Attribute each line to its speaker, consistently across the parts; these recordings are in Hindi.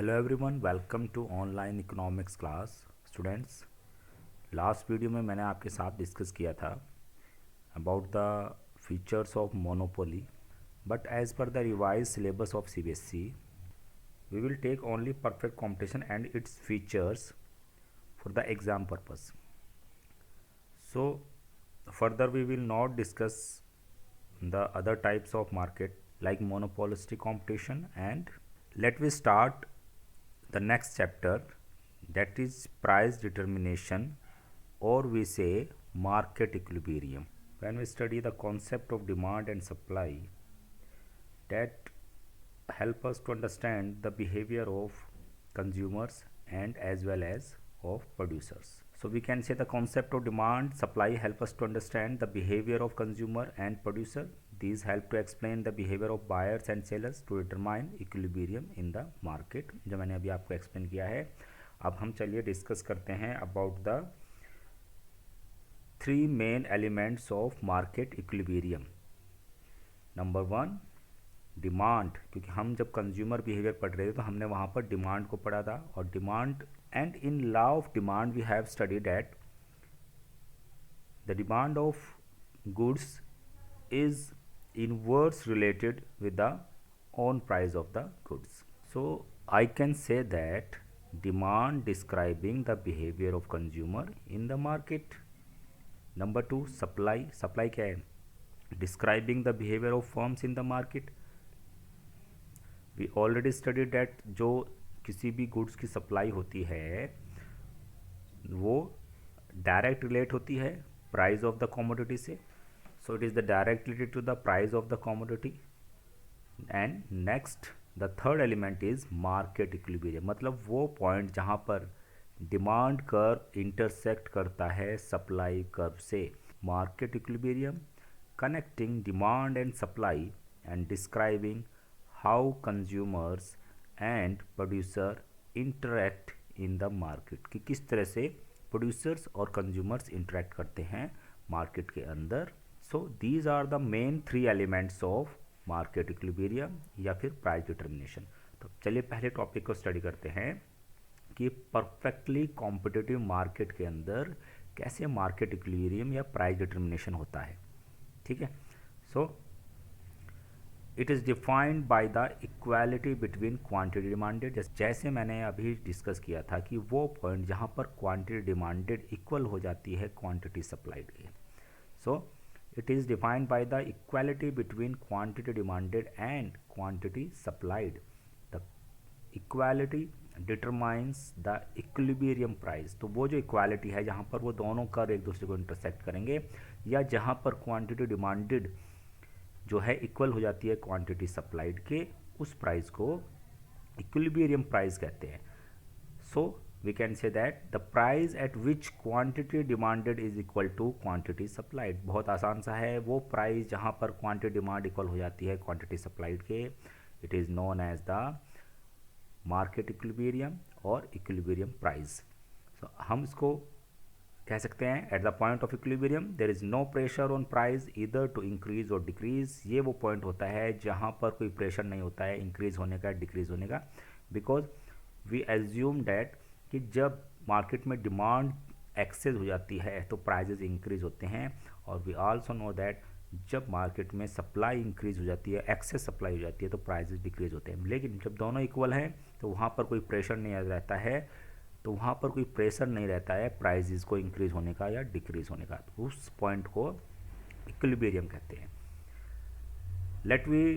Speaker 1: Hello everyone, welcome to online economics class. Students, last video में मैंने आपके साथ डिस्कस किया था about the features of monopoly, but as per the revise syllabus of CBSE we will take only perfect competition and its features for the exam purpose. So further we will not discuss the other types of market like monopolistic competition, and let we start the next chapter, that is price determination, or we say market equilibrium. When we study the concept of demand and supply, that help us to understand the behavior of consumers and as well as of producers. So we can say the concept of demand supply help us to understand the behavior of consumer and producer. These help to explain the behavior of buyers and sellers to determine equilibrium in the market. जो मैंने अभी आपको एक्सप्लेन किया है. अब हम चलिए डिस्कस करते हैं about the three main elements of market equilibrium. Number one, demand, क्योंकि हम जब कंज्यूमर बिहेवियर पढ़ रहे थे तो हमने वहाँ पर डिमांड को पढ़ा था. और demand and in law of demand we have studied at the demand of goods is inverse related with the own price of the goods. So I can say that demand describing the behavior of consumer in the market. Number two, supply. Supply क्या है? Describing the behavior of firms in the market. We already studied that जो किसी भी गुड्स की सप्लाई होती है वो डायरेक्ट रिलेट होती है प्राइस ऑफ द कमोडिटी से. So it is the direct related to the price of the commodity. And next, the third element is market equilibrium. मतलब वो पॉइंट जहाँ पर डिमांड कर्व इंटरसेक्ट करता है सप्लाई कर्व से. Market equilibrium connecting demand and supply and describing how consumers and producer interact in the market, कि किस तरह से प्रोड्यूसर्स और कंज्यूमर्स इंटरेक्ट करते हैं मार्केट के अंदर. So these are the main three elements of market equilibrium या फिर प्राइस डिटर्मिनेशन. तो चलिए पहले टॉपिक को स्टडी करते हैं कि परफेक्टली कॉम्पिटिटिव मार्केट के अंदर कैसे मार्केट इक्विलिब्रियम या प्राइस डिटर्मिनेशन होता है. ठीक है. So it is defined by the equality between quantity demanded. जैसे मैंने अभी डिस्कस किया था कि वो पॉइंट जहाँ पर क्वांटिटी डिमांडेड इक्वल हो जाती है क्वांटिटी सप्लाइड के. सो it is defined by the equality between quantity demanded and quantity supplied. The equality determines the equilibrium price. तो वो जो equality है जहाँ पर वो दोनों कर्व एक दूसरे को इंटरसेक्ट करेंगे या जहाँ पर क्वांटिटी डिमांडेड जो है इक्वल हो जाती है क्वांटिटी सप्लाइड के, उस प्राइस को इक्विलिब्रियम प्राइस कहते हैं. सो we can say that the price at which quantity demanded is equal to quantity supplied. बहुत आसान सा है. वो प्राइस जहाँ पर क्वांटिटी डिमांड इक्वल हो जाती है क्वांटिटी सप्लाइड के, it is known as the market equilibrium और इक्विलिब्रियम प्राइस. सो हम इसको कह सकते हैं at the point of equilibrium there is no pressure on price इधर टू इंक्रीज और डिक्रीज. ये वो पॉइंट होता है जहाँ पर कोई प्रेशर नहीं होता है इंक्रीज होने का डिक्रीज होने का, बिकॉज वी एज्यूम डैट कि जब मार्केट में डिमांड एक्सेस हो जाती है तो प्राइजेज इंक्रीज होते हैं. और वी आल्सो नो दैट जब मार्केट में सप्लाई इंक्रीज हो जाती है एक्सेस सप्लाई हो जाती है तो प्राइजेज डिक्रीज होते हैं. लेकिन जब दोनों इक्वल हैं तो वहाँ पर कोई प्रेशर नहीं रहता है, तो वहाँ पर कोई प्रेशर नहीं रहता है प्राइजेज को इंक्रीज होने का या डिक्रीज होने का. तो उस पॉइंट को इक्विलिब्रियम कहते हैं. Let we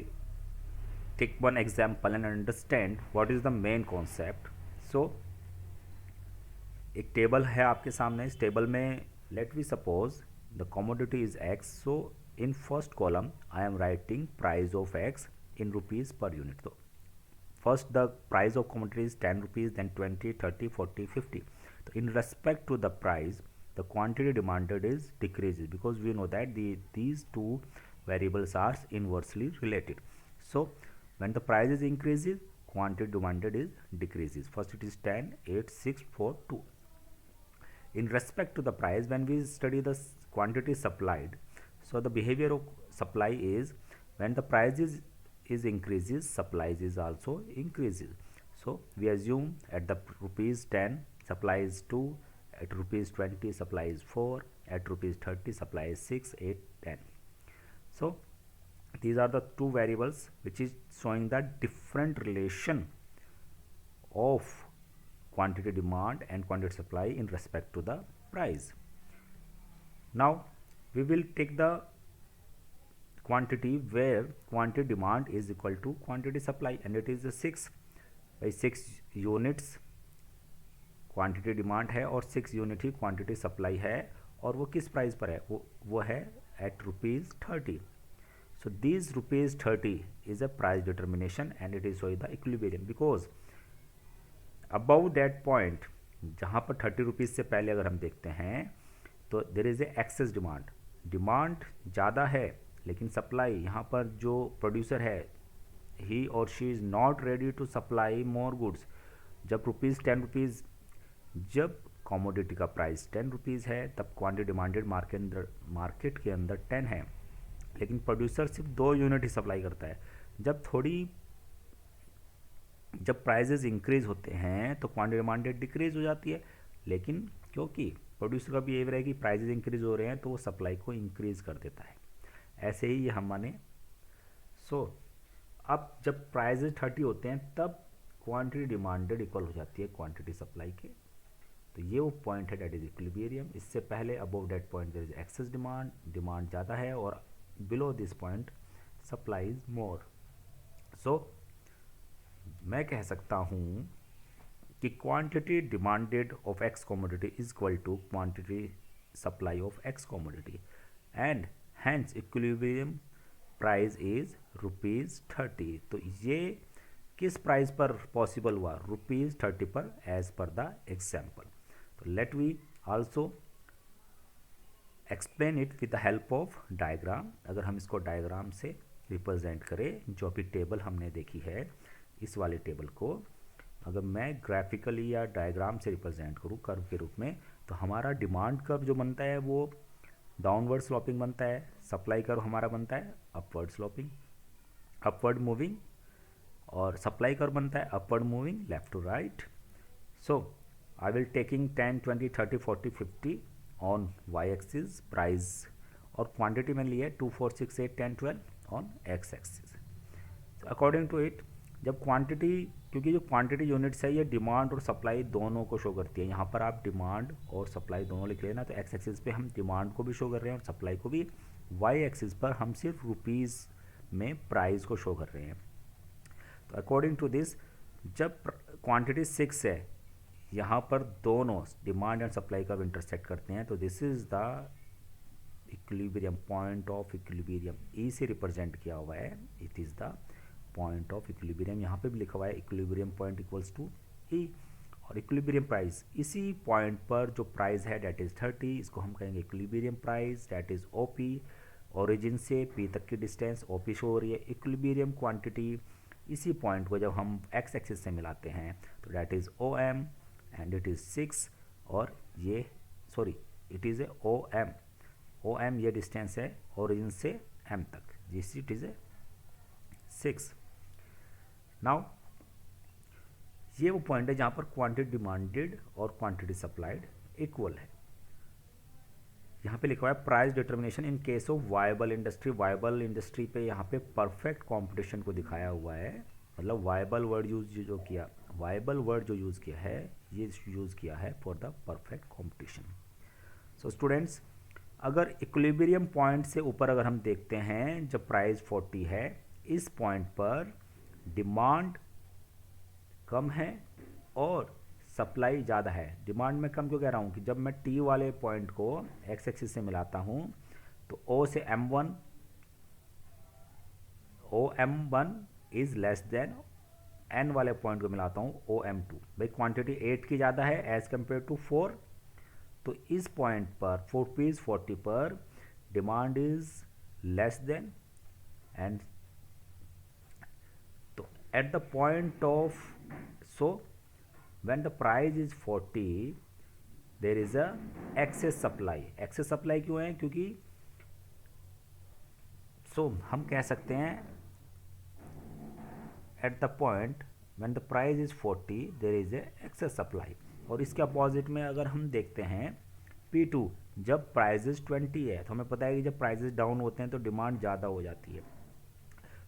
Speaker 1: take one example and understand what is the main concept. So एक टेबल है आपके सामने. इस टेबल में let we suppose the commodity is X. So in first column I am writing price of X in rupees per unit. तो first the price of commodity is 10 rupees, then 20, 30, 40, 50. तो in respect to the price the quantity demanded is decreases because we know that these two variables are inversely related. So when the price is increases quantity demanded is decreases. First it is 10, 8, 6, 4, 2. In respect to the price, when we study the quantity supplied, so the behavior of supply is when the price is increases, supplies is also increases. So we assume at the rupees 10 supply is 2, at rupees 20 supply is 4, at rupees 30 supply is 6, 8, 10. So these are the two variables which is showing the different relation of quantity demand and quantity supply in respect to the price. Now we will take the quantity where quantity demand is equal to quantity supply, and it is 6 by 6 units quantity demand है और 6 यूनिट ही क्वांटिटी सप्लाई है, और वो किस प्राइस पर है, वो है at ₹30. So this ₹30 is a price determination and it is showing the equilibrium because above that point जहाँ पर ₹30 से पहले अगर हम देखते हैं तो there is a excess demand. Demand ज़्यादा है लेकिन सप्लाई यहाँ पर जो प्रोड्यूसर है ही और she is not ready to supply more goods. जब ₹10 जब कमोडिटी का प्राइस ₹10 है तब क्वांटिटी डिमांडेड मार्केट के अंदर 10 है, लेकिन प्रोड्यूसर सिर्फ 2 यूनिट ही सप्लाई करता है. जब प्राइजेज इंक्रीज होते हैं तो क्वांटिटी डिमांडेड डिक्रीज हो जाती है, लेकिन क्योंकि प्रोड्यूसर का बिहेवियर है कि प्राइजेज इंक्रीज हो रहे हैं तो वो सप्लाई को इंक्रीज कर देता है. ऐसे ही ये हम माने. सो अब जब प्राइजेज 30 होते हैं तब क्वांटिटी डिमांडेड इक्वल हो जाती है क्वांटिटी सप्लाई के. तो ये वो पॉइंट है डेट इज इक्विलिब्रियम. इससे पहले above that point there is excess demand ज़्यादा है, और below this point supply is more. So मैं कह सकता हूँ कि quantity demanded of X commodity is equal to quantity supply of X commodity, and hence equilibrium price is ₹30. तो ये किस प्राइस पर पॉसिबल हुआ, ₹30 पर, एज पर द एग्जाम्पल. तो let we also explain it with the help of diagram. अगर हम इसको डायग्राम से रिप्रेजेंट करें, जो भी टेबल हमने देखी है इस वाले टेबल को अगर मैं ग्राफिकली या डायग्राम से रिप्रेजेंट करूँ कर्व के रूप में, तो हमारा डिमांड कर्व जो बनता है वो डाउनवर्ड स्लोपिंग बनता है. सप्लाई कर्व हमारा बनता है अपवर्ड स्लोपिंग, अपवर्ड मूविंग, और सप्लाई कर्व बनता है upward moving left to right. So I will taking 10, 20, 30, 40, 50 on Y axis price, और क्वांटिटी में लिए 2, 4, 6, 8, 10, 12 on X axis. According to it जब क्वांटिटी, क्योंकि जो क्वांटिटी यूनिट्स है ये डिमांड और सप्लाई दोनों को शो करती है. यहाँ पर आप डिमांड और सप्लाई दोनों लिख लेना. तो एक्स एक्सिस पे हम डिमांड को भी शो कर रहे हैं और सप्लाई को भी. वाई एक्सिस पर हम सिर्फ रुपीज़ में प्राइस को शो कर रहे हैं. तो अकॉर्डिंग टू दिस जब क्वांटिटी 6 है, यहाँ पर दोनों डिमांड एंड सप्लाई का इंटरसेक्ट करते हैं, तो this is the equilibrium, point of equilibrium. E से रिप्रेजेंट किया हुआ है, it is the point of equilibrium. यहाँ पे भी लिखा हुआ है equilibrium point equals to E, और इक्विलिब्रियम प्राइस इसी पॉइंट पर जो प्राइस है डेट इज़ 30, इसको हम कहेंगे equilibrium price. That is OP, origin से पी तक की डिस्टेंस ओपी शो हो रही है. इक्विलिब्रियम क्वांटिटी इसी पॉइंट को जब हम एक्स एक्सिस से मिलाते हैं तो that is O M, and it is 6, और ये sorry it is a O M ये डिस्टेंस है ओरिजिन से एम तक, जिस इट इज़ ए 6. नाउ ये वो पॉइंट है जहाँ पर क्वांटिटी डिमांडेड और क्वांटिटी सप्लाइड इक्वल है. यहाँ पे लिखा हुआ है price determination in case of viable industry. Viable industry पे यहाँ पे परफेक्ट कंपटीशन को दिखाया हुआ है. मतलब वायबल वर्ड जो यूज़ किया है ये यूज़ किया है for the perfect competition. So students, अगर इक्विलिब्रियम पॉइंट से ऊपर अगर हम देखते हैं जब प्राइस 40 है, इस पॉइंट पर डिमांड कम है और सप्लाई ज़्यादा है. डिमांड में कम क्यों कह रहा हूँ कि जब मैं टी वाले पॉइंट को एक्स एक्सिस से मिलाता हूँ तो ओ से M1 is less than N वाले पॉइंट को मिलाता हूँ OM2. भाई क्वांटिटी 8 की ज़्यादा है एज़ कम्पेयर टू 4, तो इस पॉइंट पर ₹40 पर demand is less than, and तो at the point of when the price is 40 there is a excess supply. excess supply क्यों है, क्योंकि हम कह सकते हैं at the point when the price is 40 there is a excess supply. और इसके अपोजिट में अगर हम देखते हैं P2, जब प्राइजेस 20 है तो हमें पता है कि जब प्राइजेस डाउन होते हैं तो डिमांड ज़्यादा हो जाती है।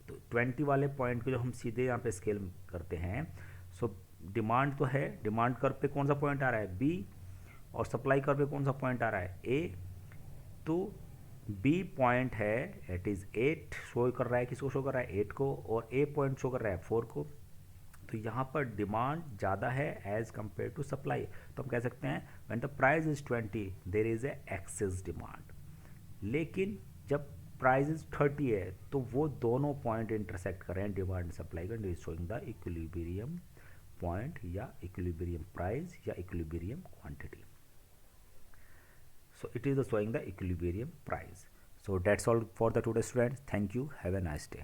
Speaker 1: तो 20 वाले पॉइंट को जो हम सीधे यहाँ पे स्केल करते हैं, सो डिमांड तो है, डिमांड कर्व पे कौन सा पॉइंट आ रहा है B, और सप्लाई कर्व पे कौन सा पॉइंट आ रहा है A। तो बी पॉइंट है इट इज़ 8 शो कर रहा है, किसको शो कर रहा है 8 को, और ए पॉइंट शो कर रहा है 4 को। तो यहाँ पर डिमांड ज़्यादा है एज कंपेयर टू सप्लाई, तो हम कह सकते हैं when the price is 20 there is a excess demand. लेकिन जब प्राइस इज 30 है तो वो दोनों पॉइंट इंटरसेक्ट कर रहे हैं डिमांड सप्लाई का, is showing the equilibrium point या इक्विलिब्रियम प्राइस या equilibrium quantity. So it is showing the equilibrium price. So that's all for the today students. Thank you. Have a nice day.